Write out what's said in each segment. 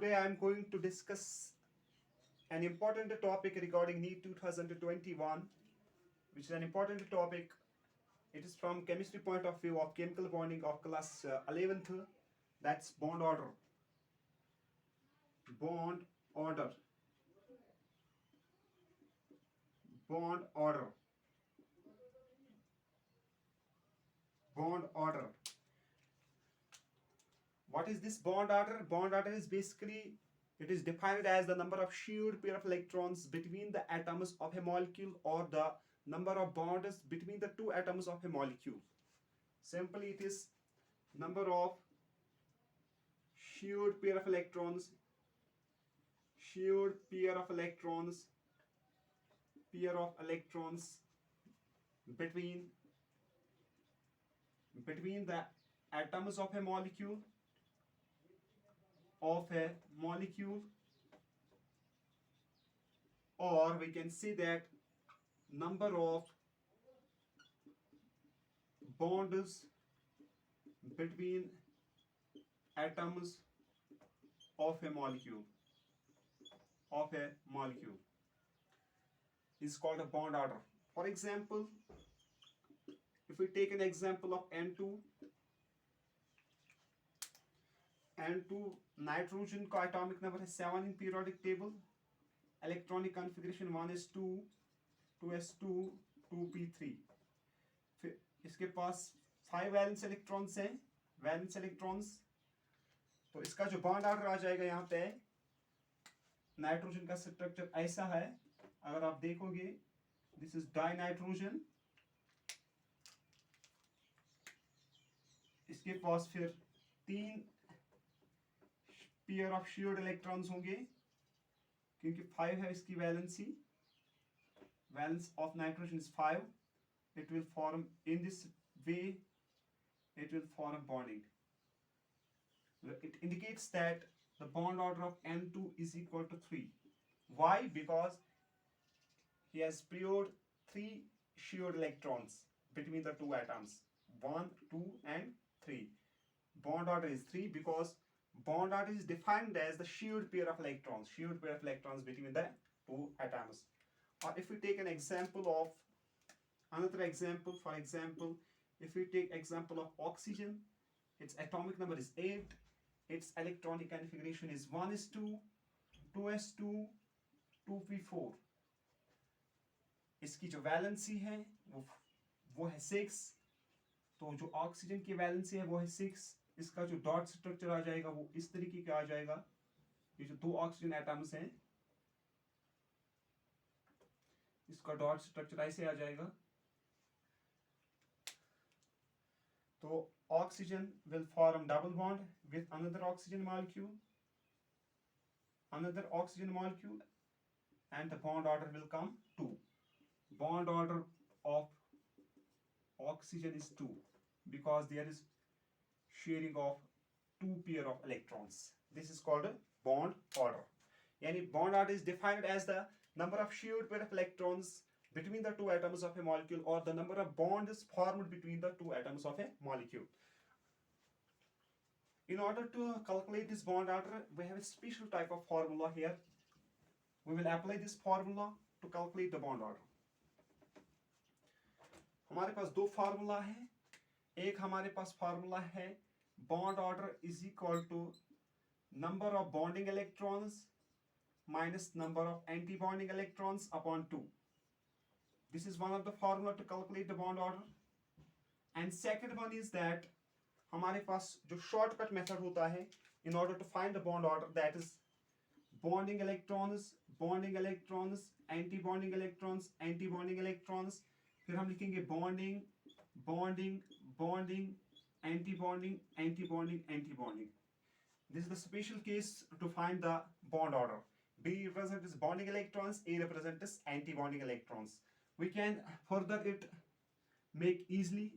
Today I am going to discuss an important topic regarding NEET 2021, which is an important topic. It is from chemistry point of view of chemical bonding of class 11th. That's bond order. Bond order. Bond order. Bond order. What is this bond order? Bond order is basically, it is defined as the number of shared pair of electrons between the atoms of a molecule or the number of bonds between the two atoms of a molecule. Simply it is number of shared pair of electrons, shared pair of electrons, pair of electrons between the atoms of a molecule or we can say that number of bonds between atoms of a molecule is called a bond order. For example, if we take an example of N2 nitrogen का atomic number है 7 in periodic table, electronic configuration 1s2 2s2 2p3। फिर इसके पास 5 valence electrons हैं, valence electrons. तो इसका जो bond order आ जाएगा यहाँ पे, नाइट्रोजन का स्ट्रक्चर ऐसा है, अगर आप देखोगे दिस इज डाई नाइट्रोजन, इसके पास फिर 3 पेयर ऑफ शेयर्ड इलेक्ट्रॉन्स होंगे क्योंकि 5 है इसकी valency, valence of nitrogen is 5। it will form in this way, it will form bonding. It indicates that the bond order of N2 is equal to 3. Why? Because he has paired 3 shared electrons between the two atoms, 1 2 and 3. Bond order is 3 because bond order is defined as the shared pair of electrons between the two atoms. Or if we take an example of another example, for example, if we take example of oxygen, its atomic number is 8, its electronic configuration is 1s2 2s2 2p4। इसकी जो valency है वो है 6, तो जो oxygen की valency है वो है 6। इसका जो डॉट स्ट्रक्चर आ जाएगा वो इस तरीके का आ जाएगा। ये जो 2 ऑक्सीजन एटम्स हैं, इसका डॉट स्ट्रक्चर ऐसे आ जाएगा। तो oxygen will form double bond with another oxygen molecule, and the bond order will come 2. Bond order of oxygen is 2 because there is sharing of 2 pair of electrons. This is called a bond order. Yani bond order is defined as the number of shared pair of electrons between the two atoms of a molecule or the number of bonds formed between the two atoms of a molecule. In order to calculate this bond order, we have a special type of formula here. We will apply this formula to calculate the bond order. हमारे पास दो formula है। एक हमारे पास formula है bond order is equal to number of bonding electrons minus number of anti-bonding electrons upon 2. This is one of the formula to calculate the bond order. And second one is that हमारे पास जो shortcut method होता है in order to find the bond order, that is bonding electrons, anti-bonding electrons, anti-bonding electrons। फिर हम लिखेंगे bonding, anti-bonding, anti-bonding। This is the special case to find the bond order. B represents bonding electrons, A represents anti-bonding electrons. We can further it make easily।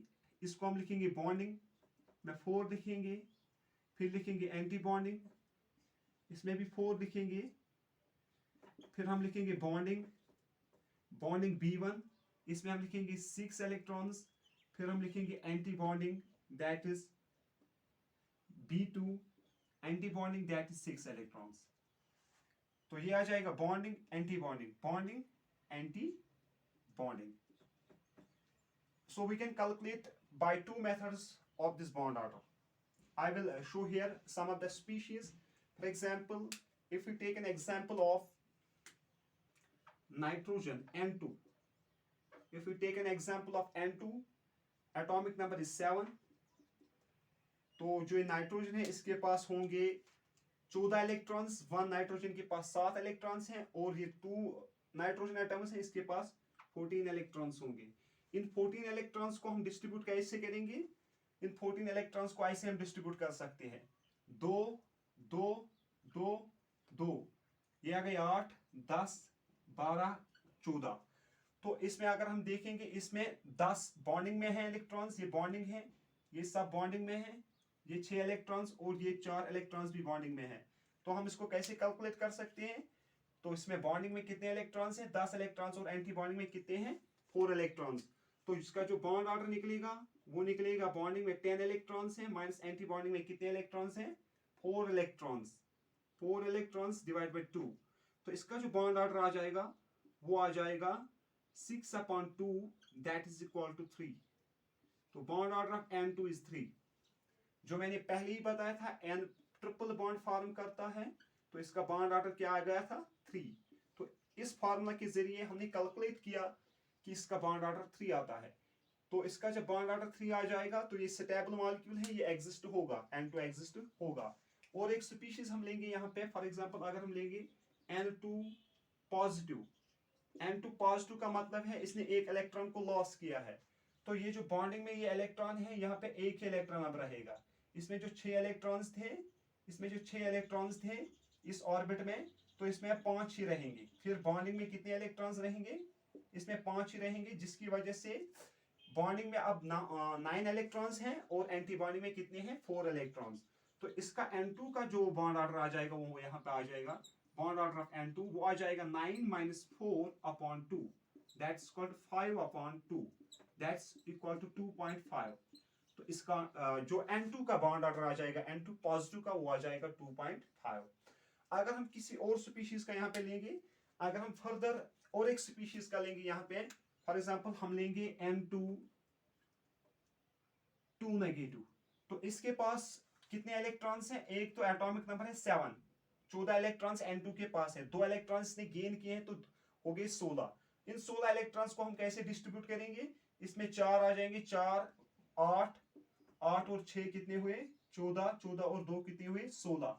इसको हम लिखेंगे bonding में 4 लिखेंगे, फिर लिखेंगे एंटी बॉन्डिंग, इसमें भी 4 लिखेंगे, फिर हम लिखेंगे बॉन्डिंग B1, इसमें हम लिखेंगे 6 इलेक्ट्रॉन्स, फिर हम लिखेंगे anti bonding that is B2 anti bonding that is 6 electrons. तो ये आ जाएगा bonding anti bonding, bonding anti bonding. So we can calculate by two methods of this bond order. I will show here some of the species. For example, if we take an example of nitrogen N2, if we take an example of N2, atomic number is 7. तो जो nitrogen है इसके पास होंगे 14 electrons, 1 nitrogen के पास 7 electrons हैं, और ये 2 nitrogen atoms हैं इसके पास 14 इलेक्ट्रॉन्स होंगे। इन 14 इलेक्ट्रॉन्स को हम डिस्ट्रीब्यूट कैसे करेंगे? इन 14 इलेक्ट्रॉन्स को ऐसे हम डिस्ट्रीब्यूट कर सकते हैं, 2 2 2 2, ये आ गए 8 10 12 14। तो इसमें अगर हम देखेंगे इसमें 10 बॉन्डिंग में है इलेक्ट्रॉन्स, ये बॉन्डिंग है, ये सब बॉन्डिंग में है, ये 6 इलेक्ट्रॉन्स और ये 4 इलेक्ट्रॉन्स भी बॉन्डिंग में है। तो हम इसको कैसे कैलकुलेट कर सकते हैं? तो इसमें बॉन्डिंग में कितने इलेक्ट्रॉन्स हैं? 10 इलेक्ट्रॉन्स, और एंटी बॉन्डिंग में कितने हैं? 4 इलेक्ट्रॉन्स। तो इसका जो बॉन्ड ऑर्डर निकलेगा वो निकलेगा, बॉन्डिंग में 10 इलेक्ट्रॉन्स हैं माइनस एंटी बॉन्डिंग में कितने इलेक्ट्रॉन्स हैं? 4 इलेक्ट्रॉन्स, 4 इलेक्ट्रॉन्स डिवाइड बाय 2। तो इसका जो बॉन्ड ऑर्डर आ जाएगा वो आ जाएगा 6/2 दैट इज इक्वल टू 3। तो bond order of N2 is 3। जो मैंने पहले ही बताया था N ट्रिपल बॉन्ड फॉर्म करता है, तो इसका बॉन्ड ऑर्डर क्या आ गया था? 3। तो इस फार्मूला के जरिए हमने कैलकुलेट किया कि इसका बॉन्ड ऑर्डर 3 आता है। तो इसका जब बॉन्ड ऑर्डर 3 आ जाएगा तो ये स्टेबल मॉलिक्यूल है, ये एग्जिस्ट होगा, N2 एग्जिस्ट होगा। और एक स्पीशीज हम लेंगे यहाँ पे, फॉर एग्जांपल अगर हम लेंगे N2 पॉजिटिव, N2 पॉजिटिव का मतलब है इसने एक इलेक्ट्रॉन को लॉस किया है। तो ये जो बॉन्डिंग में ये इलेक्ट्रॉन है यहाँ पे एक ही इलेक्ट्रॉन अब रहेगा। इसमें जो 6 इलेक्ट्रॉन्स थे, इसमें जो 6 इलेक्ट्रॉन्स थे इस ऑर्बिट में, तो इसमें 5 ही रहेंगे। फिर बॉन्डिंग में कितने इलेक्ट्रॉन्स रहेंगे? इसमें 5 ही रहेंगे, जिसकी वजह से बॉन्डिंग में अब 9 इलेक्ट्रॉन्स हैं और एंटी बॉन्डिंग में कितने हैं? 4 इलेक्ट्रॉन्स। तो इसका N2 का जो बॉन्ड ऑर्डर आ जाएगा वो यहाँ पे आ जाएगा, बॉन्ड ऑर्डर ऑफ N2 वो आ जाएगा 9 - 4/2 that's equal to 5/2 that's equal to 2.5। तो इसका जो N2 का बॉन्ड ऑर्डर आ जाएगा, N2 पॉजिटिव का, वो आ जाएगा 2.5। अगर हम किसी और स्पीशीज का यहाँ पे लेंगे, अगर हम फर्दर और एक स्पीशीज का लेंगे यहाँ पे, फॉर एग्जांपल हम लेंगे N2 2 नेगेटिव। तो इसके पास कितने इलेक्ट्रॉन्स हैं? एक तो एटॉमिक नंबर है 7, 14 इलेक्ट्रॉन्स N2 के पास है, 2 इलेक्ट्रॉन्स ने गेन किए हैं तो हो गए 16। इन 16 इलेक्ट्रॉन्स को हम कैसे डिस्ट्रीब्यूट करेंगे? इसमें 4 आ जाएंगे, 4 8 8 और 6 कितने हुए? 14, 14 और 2 कितने हुए? 16।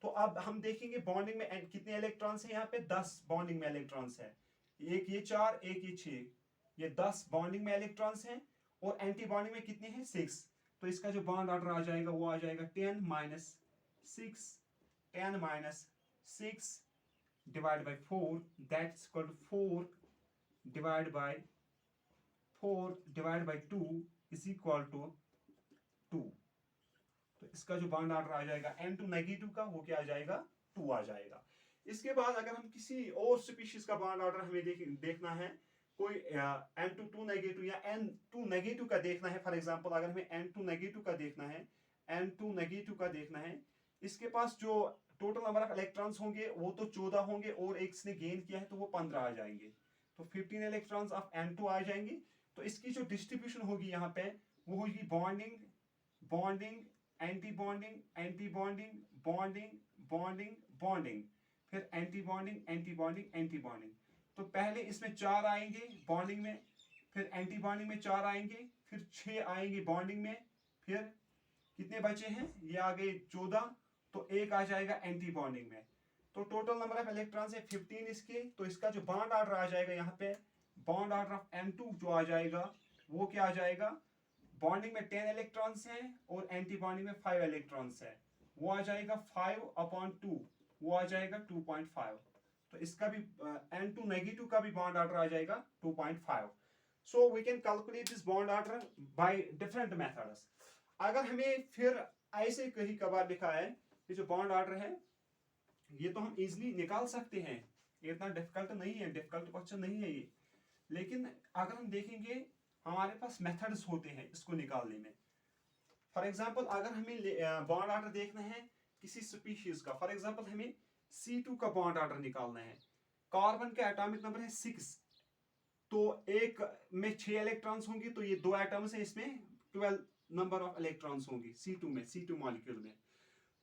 तो अब हम देखेंगे बॉन्डिंग में कितने इलेक्ट्रॉन्स हैं यहाँ पे? 10 बॉन्डिंग में इलेक्ट्रॉन्स है, एक ये 4 एक ये 6, ये 10 बॉन्डिंग में इलेक्ट्रॉन्स हैं, और एंटी बॉन्डिंग में कितने हैं? 6। तो इसका जो बॉन्ड ऑर्डर आ जाएगा वो आ जाएगा 10 - 6, 10 - 6 divide by 4 that's equal to 4 divide by 2 is equal to 2। तो इसका जो बॉन्ड ऑर्डर आ जाएगा N2 नेगेटिव का वो क्या आ जाएगा? 2 आ जाएगा। इसके बाद अगर हम किसी और स्पीशीज का बॉन्ड ऑर्डर हमें देखना है, कोई N2 2 नेगेटिव या N2 नेगेटिव का देखना है, फॉर एग्जांपल अगर हमें N2 नेगेटिव का देखना है, N2 नेगेटिव का देखना है, इसके पास जो टोटल नंबर ऑफ इलेक्ट्रॉन्स होंगे वो तो 14 होंगे, और एक ने गेन किया है तो वो 15 आ जाएंगे, तो 15 इलेक्ट्रॉन्स ऑफ N2 आ जाएंगे। तो इसकी जो डिस्ट्रीब्यूशन होगी यहाँ पे वो होगी bonding bonding anti bonding anti bonding bonding bonding bonding, फिर anti bonding anti bonding anti bonding. तो पहले इसमें 4 आएंगे बॉन्डिंग में, फिर एंटी बॉन्डिंग में 4 आएंगे, फिर 6 आएंगे बॉन्डिंग में, फिर कितने बचे हैं? ये आ गए 14, तो एक आ जाएगा एंटी बॉन्डिंग में। तो टोटल नंबर ऑफ इलेक्ट्रॉन्स है 15 इसके। तो इसका जो बॉन्ड ऑर्डर आ जाएगा यहाँ पे, बॉन्ड ऑर्डर ऑफ N2 जो आ जाएगा वो क्या आ जाएगा? बॉन्डिंग में 10 इलेक्ट्रॉन्स हैं और एंटी बॉन्डिंग में 5 इलेक्ट्रॉन्स है, वो आ जाएगा 5/2, वो आ जाएगा 2.5। तो इसका भी N2 नेगेटिव का भी बॉन्ड ऑर्डर आ जाएगा 2.5। So we can calculate this bond order by different methods. अगर हमें फिर ऐसे कहीं कभार लिखा है, ये जो बॉन्ड ऑर्डर है ये तो हम इजीली निकाल सकते हैं, ये इतना डिफिकल्ट नहीं है, डिफिकल्ट क्वेश्चन नहीं है ये। लेकिन अगर हम देखेंगे हमारे पास मेथड्स होते हैं इसको निकालने में। फॉर एग्जांपल अगर हमें बॉन्ड ऑर्डर देखना है किसी स्पीशीज का, फॉर एग्जांपल हमें C2 का बॉन्ड ऑर्डर निकालना है, कार्बन का एटॉमिक नंबर है 6, तो एक में 6 इलेक्ट्रॉन्स होंगे, तो ये 2 एटम्स है, इसमें 12 नंबर ऑफ इलेक्ट्रॉन्स होंगे C2 में, C2 मॉलिक्यूल में।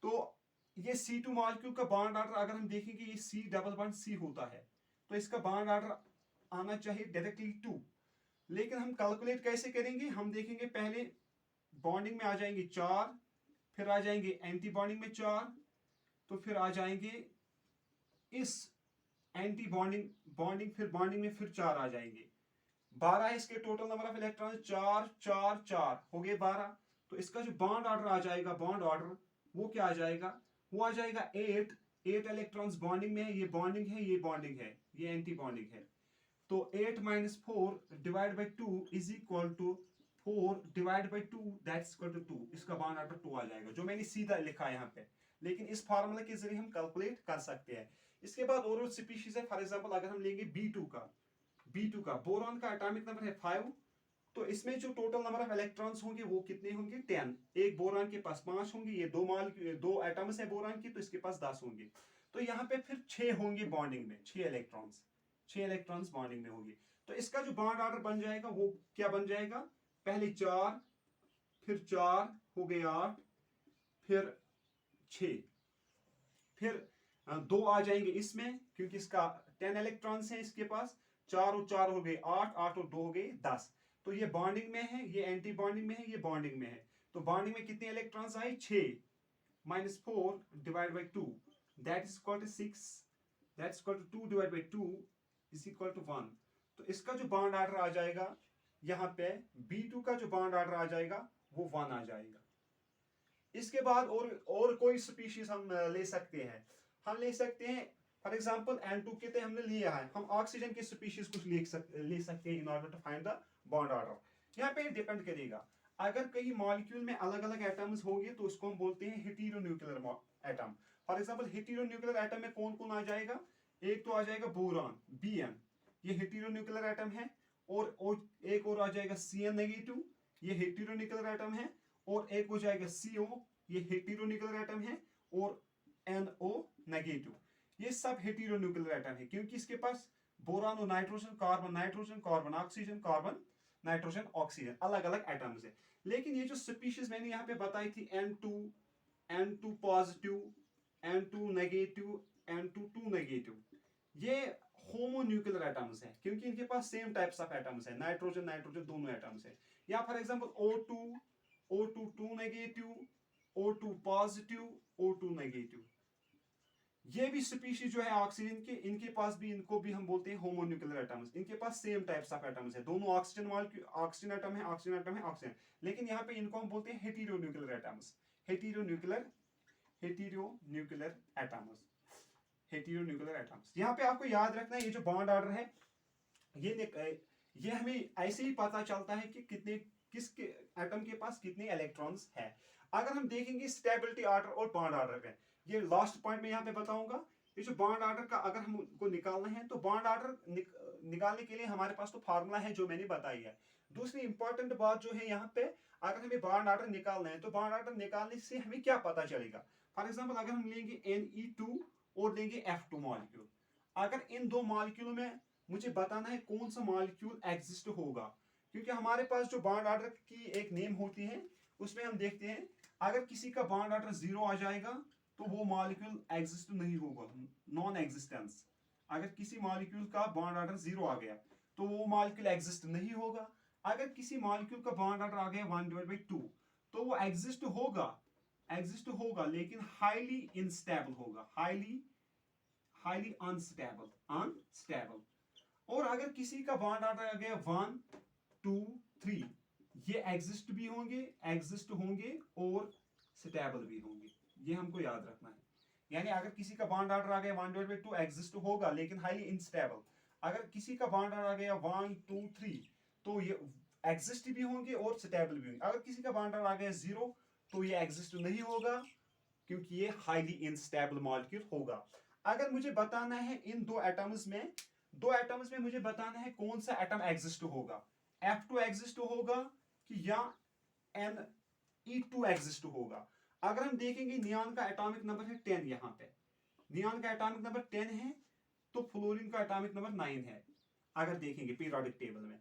तो ये C2 मॉलिक्यूल का बॉन्ड ऑर्डर अगर हम देखेंगे, ये C डबल बॉन्ड C होता है, तो इसका बॉन्ड ऑर्डर आना चाहिए डायरेक्टली 2। लेकिन हम कैलकुलेट कैसे करेंगे, हम देखेंगे पहले बॉन्डिंग में आ जाएंगे 4, फिर आ जाएंगे एंटी बॉन्डिंग में 4, तो फिर आ जाएंगे इस एंटी बॉन्डिंग फिर बॉन्डिंग में फिर 4 आ जाएंगे। 12 है इसके टोटल नंबर ऑफ इलेक्ट्रॉन, 4 4 4 हो गए 12। तो इसका जो बॉन्ड ऑर्डर आ जाएगा, बॉन्ड ऑर्डर वो क्या आ जाएगा, वो आ जाएगा 8 इलेक्ट्रॉन्स बॉन्डिंग में है, ये बॉन्डिंग है, ये बॉन्डिंग है, ये एंटी बॉन्डिंग है। तो 8 - 4 divide by 2 is equal to 4 divide by 2 that's equal to 2। इसका बॉन्ड ऑर्डर 2 आ जाएगा, जो मैंने सीधा लिखा है यहाँ पे, लेकिन इस फार्मूला के जरिए हम कैलकुलेट कर सकते हैं। इसके बाद और स्पीशीज है, फॉर एग्जांपल अगर हम लेंगे B2 का बोरॉन का एटॉमिक नंबर है 5, तो इसमें जो टोटल नंबर ऑफ इलेक्ट्रॉन्स होंगे वो कितने होंगे, 10। एक बोरॉन के पास 5 होंगे, ये 2 एटम्स है बोरॉन की, तो इसके पास 10 होंगे। तो यहाँ पे फिर 6 होंगे बॉन्डिंग में, 6 इलेक्ट्रॉन्स बॉन्डिंग में होंगे। तो इसका जो बॉन्ड ऑर्डर बन जाएगा वो क्या बन जाएगा, पहले 4, फिर 4 हो गए 8, फिर 6, फिर 2 आ जाएंगे इसमें, क्योंकि इसका 10 इलेक्ट्रॉन्स हैं इसके पास, 4 और 4 हो गए 8, 8 और 2 हो गए 10। तो ये बॉन्डिंग में है, ये एंटी बॉन्डिंग में है, ये बॉन्डिंग में है। तो बॉन्डिंग में कितने इलेक्ट्रॉन्स आए, 6 - 4 divide by 2 that is equal to 6, that is equal to 2 divide by 2 is equal to 1। तो इसका जो बॉन्ड ऑर्डर आ जाएगा यहाँ पे, B2 का जो बॉन्ड ऑर्डर आ जाएगा वो 1 आ जाएगा। इसके बाद और कोई स्पीशीज हम ले सकते हैं, हम ले सकते हैं फॉर एग्जांपल N2 के तहत हमने लिया है, हम ऑक्सीजन के स्पीशीज कुछ ले सकते हैं in order to find the bond order. यहाँ पे डिपेंड करेगा, अगर कई मॉलिक्यूल में अलग अलग एटम्स होंगे तो उसको हम बोलते हैं हेटेरोन्यूक्लियर एटम। फॉर एग्जांपल हेटेरोन्यूक्लियर एटम में कौन कौन आ जाएगा, एक तो आ जाएगा बोरॉन Bn, ये हेटेरोन्यूक्लियर एटम है, और एक और आ जाएगा Cn नेगेटिव, ये हेटेरोन्यूक्लियर एटम है, और एक हो जाएगा CO, ये हेटेरोन्यूक्लियर एटम है, और NO नेगेटिव, ये सब हेटेरोन्यूक्लियर एटम है, क्योंकि इसके पास बोरॉन और nitrogen, carbon oxygen, carbon nitrogen oxygen अलग अलग एटम्स है। लेकिन ये जो स्पीशीज मैंने यहाँ पे बताई थी, N2 positive, N2 negative, N2 negative, ये होमोन्यूक्लियर एटम्स है, क्योंकि इनके पास सेम टाइप्स ऑफ एटम्स है, नाइट्रोजन दोनों एटम्स है। या for example O2 negative, O2 positive, O2 negative, ये भी स्पीशीज जो है ऑक्सीजन के, इनके पास भी, इनको भी हम बोलते हैं होमोन्यूक्लियर एटम्स। इनके पास सेम टाइप्स ऑफ एटम्स है, दोनों ऑक्सीजन एटम है, ऑक्सीजन, लेकिन यहाँ पे इनको हम बोलते हैं हेटेरोन्यूक्लियर एटम्स, हेटेरोन्यूक्लियर एटम्स। यहाँ पे आपको याद रखना है, ये जो बॉन्ड ऑर्डर है, ये हमें ऐसे ही पता चलता है कि किसके एटम के पास कितने इलेक्ट्रॉन्स है। अगर हम देखेंगे स्टेबिलिटी ऑर्डर और बॉन्ड ऑर्डर पे, ये लास्ट पॉइंट में यहाँ पे बताऊंगा। ये जो बॉन्ड ऑर्डर का अगर हमको निकालना है, तो बॉन्ड ऑर्डर निकालने के लिए हमारे पास तो फार्मूला है जो मैंने बताई है। दूसरी इंपॉर्टेंट बात जो है यहाँ पे, अगर हमें बॉन्ड ऑर्डर निकालना है, तो बॉन्ड ऑर्डर निकालने से हमें क्या पता चलेगा। फॉर एग्जाम्पल अगर हम लेंगे Ne2 और लेंगे F2 मॉलिक्यूल, अगर इन दो मॉलिक्यूलों में मुझे बताना है कौन सा मॉलिक्यूल एग्जिस्ट होगा, क्योंकि हमारे पास जो बॉन्ड ऑर्डर की एक नेम होती है, उसमें हम देखते हैं अगर किसी का बॉन्ड ऑर्डर 0 आ जाएगा तो वो मॉलिक्यूल एग्जिस्ट नहीं होगा, नॉन एग्जिस्टेंस। अगर किसी मॉलिक्यूल का बॉन्ड ऑर्डर 0 आ गया तो वो मॉलिक्यूल एग्जिस्ट नहीं होगा। अगर किसी मॉलिक्यूल का बॉन्ड ऑर्डर आ गया 1/2 तो वो एग्जिस्ट होगा लेकिन हाईली इनस्टेबल होगा, हाईली अनस्टेबल। और अगर किसी का बॉन्ड ऑर्डर आ गया 1 2 3, ये एग्जिस्ट होंगे और स्टेबल भी होंगे, ये हमको याद रखना है। यानी अगर किसी का बॉन्ड ऑर्डर आ गया 1/2 एग्जिस्ट होगा लेकिन हाईली इनस्टेबल। अगर किसी का बॉन्ड ऑर्डर आ गया 1 2 3 तो ये एग्जिस्ट भी होंगे और स्टेबल भी होंगे। अगर किसी का बॉन्ड ऑर्डर आ गया 0 तो ये एग्जिस्ट नहीं होगा, क्योंकि ये हाईली इनस्टेबल मॉलिक्यूल होगा। अगर मुझे बताना है इन दो एटम्स में मुझे बताना है कौन सा एटम एग्जिस्ट होगा, F2 एग्जिस्ट होगा कि या Ne2 एग्जिस्ट होगा। अगर हम देखेंगे नियॉन का एटॉमिक नंबर है 10, यहाँ पे नियॉन का एटॉमिक नंबर 10 है, तो फ्लोरीन का एटॉमिक नंबर 9 है। अगर देखेंगे पीरियोडिक टेबल में,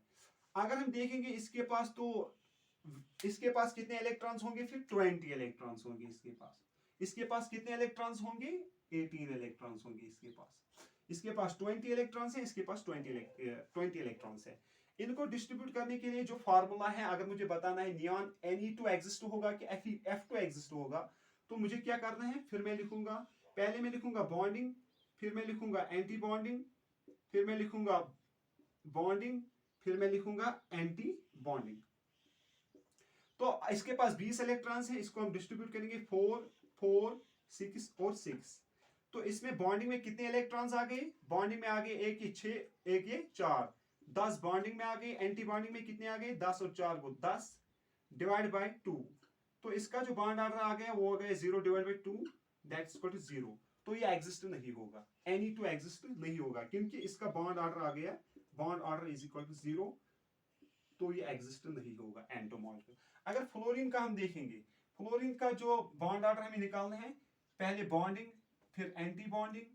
अगर हम देखेंगे इसके पास, तो इसके पास कितने इलेक्ट्रॉन्स होंगे, फिर 20 इलेक्ट्रॉन्स होंगे इसके पास कितने इलेक्ट्रॉन्स होंगे, 18 इलेक्ट्रॉन्स होंगे इसके पास 20 इलेक्ट्रॉन्स है, इसके पास 20 इलेक्ट्रॉन्स है। इनको डिस्ट्रीब्यूट करने के लिए जो फार्मूला है, अगर मुझे बताना है नियॉन Ne2 एग्जिस्ट होगा कि F2 एग्जिस्ट होगा, तो मुझे क्या करना है, फिर मैं लिखूंगा, पहले मैं लिखूंगा बॉन्डिंग, फिर मैं लिखूंगा एंटी बॉन्डिंग, फिर मैं लिखूंगा बॉन्डिंग, फिर मैं लिखूंगा एंटी बॉन्डिंग। तो इसके पास 20 इलेक्ट्रॉन्स है, इसको हम डिस्ट्रीब्यूट करेंगे 4 4 6 और 6। तो इसमें बॉन्डिंग में कितने इलेक्ट्रॉन्स आ गए, बॉन्डिंग में आ गए एक ये 6, एक ये 4, 10 बॉन्डिंग में आ गए। एंटी बॉन्डिंग में कितने आ गए, 10 और 4 को 10 डिवाइड बाय 2। तो इसका जो बॉन्ड ऑर्डर आ गया वो हो गया 0 divide by 2, that's equal to 0। तो ये एग्जिस्ट नहीं होगा, Ne2 एग्जिस्ट नहीं होगा, क्योंकि इसका बॉन्ड ऑर्डर आ गया, bond order is equal to 0, तो ये एग्जिस्ट नहीं होगा एंटोमॉलिक्यूल। अगर फ्लोरीन का हम देखेंगे, फ्लोरीन का जो बॉन्ड ऑर्डर हमें निकालना है, पहले बॉन्डिंग, फिर एंटी बॉन्डिंग,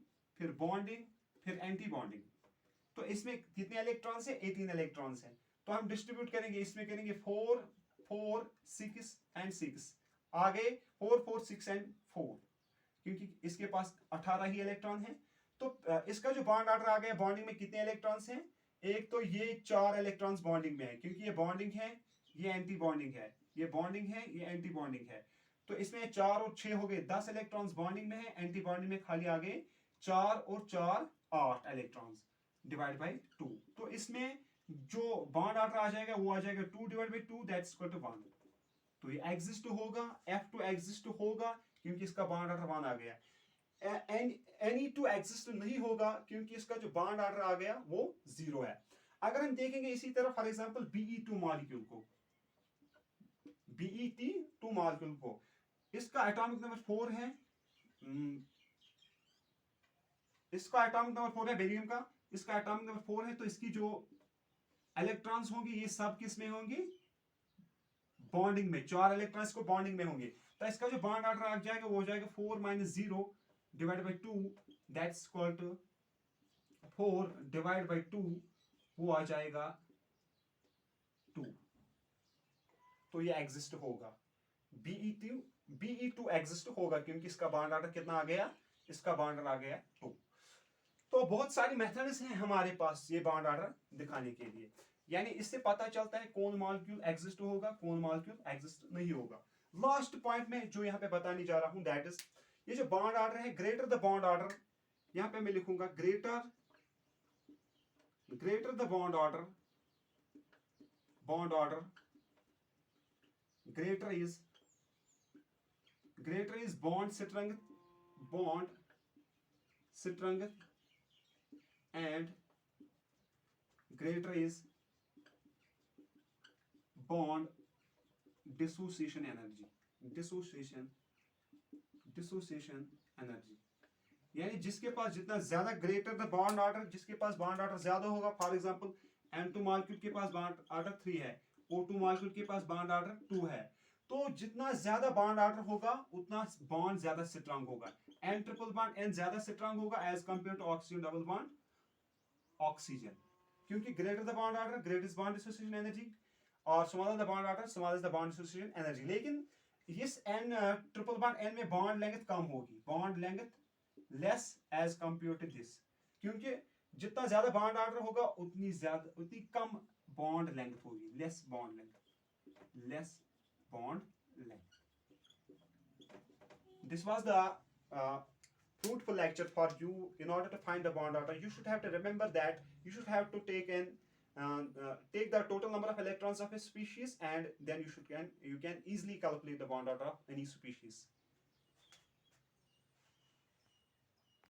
फिर बॉन्डिंग, फिर एंटी बॉन्डिंग। तो इसमें कितने इलेक्ट्रॉन्स है, 18 इलेक्ट्रॉन्स है। तो हम डिस्ट्रीब्यूट करेंगे, इसमें करेंगे 4 4 6 एंड 6, आ गए 4 4 6 एंड 4, क्योंकि इसके पास 18 ही इलेक्ट्रॉन है। तो इसका जो बॉन्ड ऑर्डर आ गया, बॉन्डिंग में कितने इलेक्ट्रॉन्स हैं, एक तो ये 4 इलेक्ट्रॉन्स बॉन्डिंग में है, क्योंकि ये बॉन्डिंग है, ये एंटी बॉन्डिंग है, ये बॉन्डिंग है, ये एंटी बॉन्डिंग है। तो इसमें 4 और 6 हो गए, 10 इलेक्ट्रॉन्स बॉन्डिंग में है, एंटी बॉन्डिंग में खाली आ गए 4 और 4 8 इलेक्ट्रॉन्स डिवाइड बाय 2। तो इसमें जो बॉन्ड ऑर्डर आ जाएगा वो आ जाएगा 2 divide by 2, that's equal to 1। तो ये एग्जिस्ट होगा, F2 एग्जिस्ट होगा, क्योंकि इसका बॉन्ड ऑर्डर 1 आ गया। Ne2 एग्जिस्ट नहीं होगा, क्योंकि इसका जो बॉन्ड ऑर्डर आ गया वो 0 है। अगर हम देखेंगे इसी तरह फॉर एग्जांपल Be2 मॉलिक्यूल को, Be2 मॉलिक्यूल को, इसका एटॉमिक नंबर 4 है, इसका एटॉमिक नंबर 4 है बेरियम का, इसका एटॉमिक नंबर 4 है। तो इसकी जो इलेक्ट्रॉन्स होंगे ये सब किस में होंगे, बॉन्डिंग में, 4 इलेक्ट्रॉन्स को बॉन्डिंग में होंगे। तो इसका जो बॉन्ड ऑर्डर आ जाएगा वो हो जाएगा 4 - 0 divide by 2, that's equal to 4 divide by 2, वो आ जाएगा 2। तो ये एग्जिस्ट होगा, Be2 एग्जिस्ट होगा, क्योंकि इसका बॉन्ड ऑर्डर कितना आ गया, इसका बॉन्ड ऑर्डर आ गया 2। तो बहुत सारी मेथड्स हैं हमारे पास ये बॉन्ड ऑर्डर दिखाने के लिए, यानी इससे पता चलता है कौन मॉलिक्यूल एग्जिस्ट होगा, कौन मॉलिक्यूल एग्जिस्ट नहीं होगा। लास्ट पॉइंट में जो यहाँ पे बताने जा रहा हूं, दैट इज ये जो बॉन्ड ऑर्डर है, ग्रेटर द बॉन्ड ऑर्डर, यहाँ पे मैं लिखूंगा greater the bond order, greater is bond strength and greater is bond dissociation energy, यानी जिसके पास जितना ज्यादा ग्रेटर द बॉन्ड ऑर्डर, जिसके पास बॉन्ड ऑर्डर ज्यादा होगा, फॉर एग्जांपल M2 मॉलिक्यूल के पास बॉन्ड ऑर्डर 3 है, O2 मॉलिक्यूल के पास बॉन्ड ऑर्डर 2 है, तो जितना ज्यादा बॉन्ड ऑर्डर होगा उतना बॉन्ड ज्यादा स्ट्रांग होगा। N ट्रिपल बॉन्ड N ज्यादा स्ट्रांग होगा as compare to oxygen double bond oxygen, क्योंकि greater the bond order greater is bond dissociation energy, और smaller the bond order smaller is the bond dissociation energy. लेकिन इस N triple bond N में bond length कम होगी, bond length less as compare to this, क्योंकि जितना ज्यादा bond order होगा उतनी कम बॉन्ड लेंथ होगी, less bond length. This was the fruitful lecture for you. In order to find the bond order, you should have to remember that you should have to take the total number of electrons of a species, and then you can easily calculate the bond order of any species.